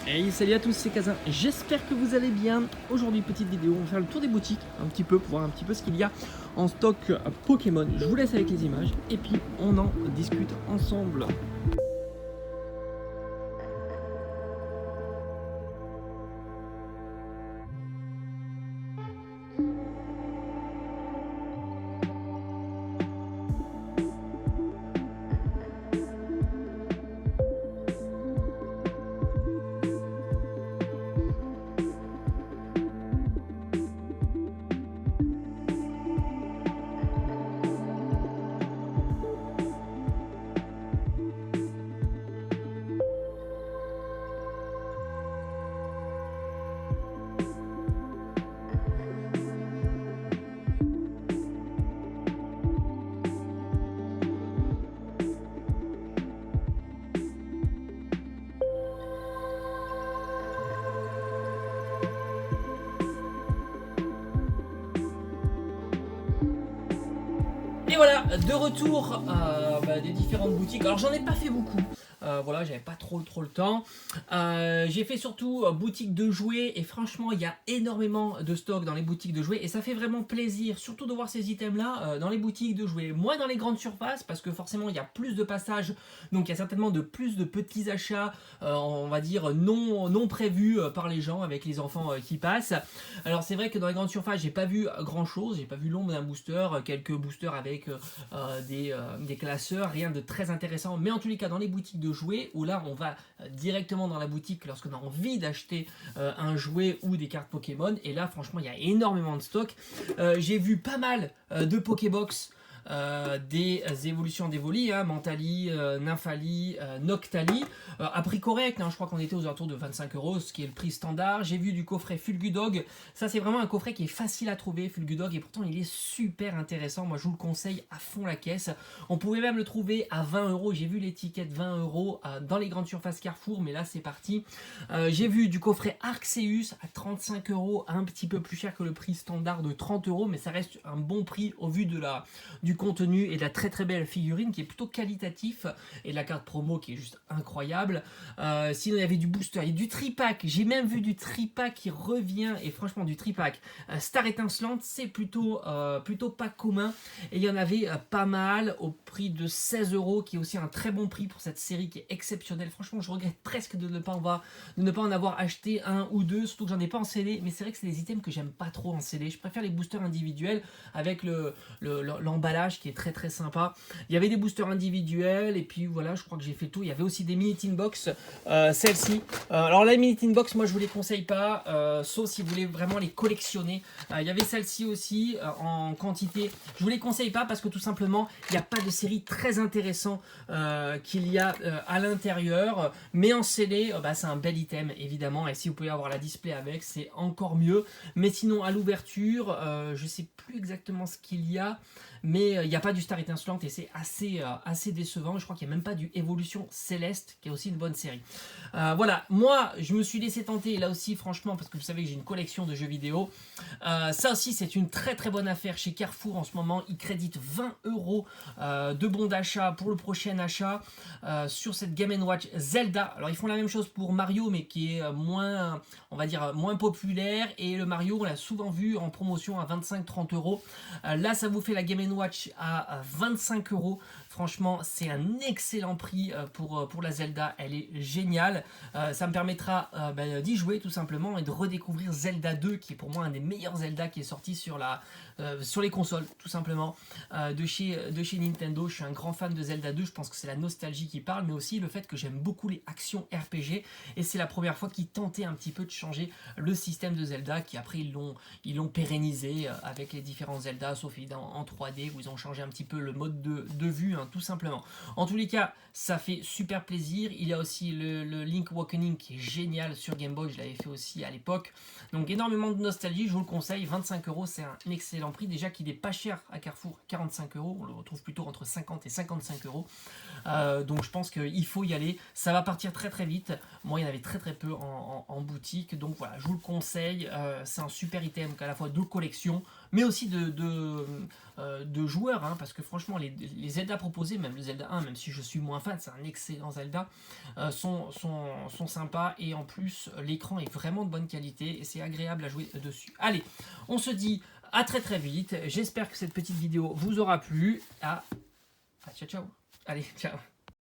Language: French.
Hey, salut à tous, c'est Kazin, j'espère que vous allez bien. Aujourd'hui, petite vidéo, on va faire le tour des boutiques un petit peu pour voir un petit peu ce qu'il y a en stock Pokémon. Je vous laisse avec les images et puis on en discute ensemble. Et voilà, de retour des différentes boutiques. Alors j'en ai pas fait beaucoup. Voilà, j'avais pas trop le temps. J'ai fait surtout boutique de jouets et franchement, il y a énormément de stock dans les boutiques de jouets et ça fait vraiment plaisir, surtout de voir ces items-là dans les boutiques de jouets. Moins dans les grandes surfaces parce que forcément, il y a plus de passages, donc il y a certainement plus de petits achats, on va dire non prévus par les gens avec les enfants qui passent. Alors c'est vrai que dans les grandes surfaces, j'ai pas vu grand-chose, j'ai pas vu l'ombre d'un booster, quelques boosters avec des classeurs, rien de très intéressant. Mais en tous les cas, dans les boutiques de jouets, où là on va directement dans la boutique lorsqu'on a envie d'acheter un jouet ou des cartes Pokémon, et là franchement il y a énormément de stock. J'ai vu pas mal de Pokébox. Des évolutions d'Evoli, Mentali, Nymphali, Noctali, à prix correct, je crois qu'on était aux alentours de 25 euros, ce qui est le prix standard. J'ai vu du coffret Fulgudog, ça c'est vraiment un coffret qui est facile à trouver, Fulgudog, et pourtant il est super intéressant, moi je vous le conseille à fond la caisse. On pouvait même le trouver à 20 euros, j'ai vu l'étiquette 20 euros dans les grandes surfaces Carrefour, mais là c'est parti. J'ai vu du coffret Arceus à 35 euros, un petit peu plus cher que le prix standard de 30 euros, mais ça reste un bon prix au vu du contenu et de la très belle figurine qui est plutôt qualitatif, et de la carte promo qui est juste incroyable. Sinon il y avait du booster, il y a du tripack, j'ai même vu du tripack qui revient, et franchement du tripack Star étincelante, c'est plutôt pas commun, et il y en avait pas mal au prix de 16 euros, qui est aussi un très bon prix pour cette série qui est exceptionnelle. Franchement je regrette presque de ne pas en avoir acheté un ou deux, surtout que j'en ai pas en CD, mais c'est vrai que c'est des items que j'aime pas trop en CD, je préfère les boosters individuels avec l'emballage qui est très sympa. Il y avait des boosters individuels, et puis voilà, je crois que j'ai fait le tout. Il y avait aussi des mini tin box, celle-ci. Alors la mini tin box, moi je vous les conseille pas, sauf si vous voulez vraiment les collectionner. Il y avait celle-ci aussi en quantité. Je vous les conseille pas parce que tout simplement, il n'y a pas de série très intéressante qu'il y a à l'intérieur. Mais en CD, c'est un bel item évidemment. Et si vous pouvez avoir la display avec, c'est encore mieux. Mais sinon, à l'ouverture, je sais plus exactement ce qu'il y a, mais il n'y a pas du Star étincelante et c'est assez décevant. Je crois qu'il n'y a même pas du Évolution Céleste, qui est aussi une bonne série. Voilà, moi je me suis laissé tenter là aussi, franchement, parce que vous savez que j'ai une collection de jeux vidéo. Ça aussi, c'est une très bonne affaire chez Carrefour en ce moment. Ils créditent 20 euros de bons d'achat pour le prochain achat sur cette Game & Watch Zelda. Alors ils font la même chose pour Mario, mais qui est moins, on va dire, moins populaire, et le Mario on l'a souvent vu en promotion à 25-30 euros. Là ça vous fait la Game & Watch à 25 euros. Franchement, c'est un excellent prix pour la Zelda, elle est géniale. Ça me permettra d'y jouer tout simplement et de redécouvrir Zelda 2, qui est pour moi un des meilleurs Zelda qui est sorti sur les consoles, tout simplement, de chez Nintendo. Je suis un grand fan de Zelda 2, je pense que c'est la nostalgie qui parle, mais aussi le fait que j'aime beaucoup les actions RPG, et c'est la première fois qu'ils tentaient un petit peu de changer le système de Zelda, qui après ils l'ont pérennisé avec les différents Zelda, sauf évidemment en 3D, où ils ont changé un petit peu le mode de vue, tout simplement. En tous les cas, ça fait super plaisir. Il y a aussi le Link Awakening qui est génial sur Game Boy, je l'avais fait aussi à l'époque. Donc énormément de nostalgie, je vous le conseille. 25 euros, c'est un excellent prix. Déjà qu'il n'est pas cher à Carrefour, 45 euros. On le retrouve plutôt entre 50 et 55 euros. Donc je pense qu'il faut y aller. Ça va partir très vite. Moi, il y en avait très peu en boutique. Donc voilà, je vous le conseille. C'est un super item à la fois de collection, mais aussi de jouer joueurs, hein, parce que franchement les Zelda proposés, même le Zelda 1, même si je suis moins fan, c'est un excellent Zelda, sont sympas, et en plus l'écran est vraiment de bonne qualité et c'est agréable à jouer dessus. Allez, on se dit à très très vite, j'espère que cette petite vidéo vous aura plu. Ciao ciao, allez ciao.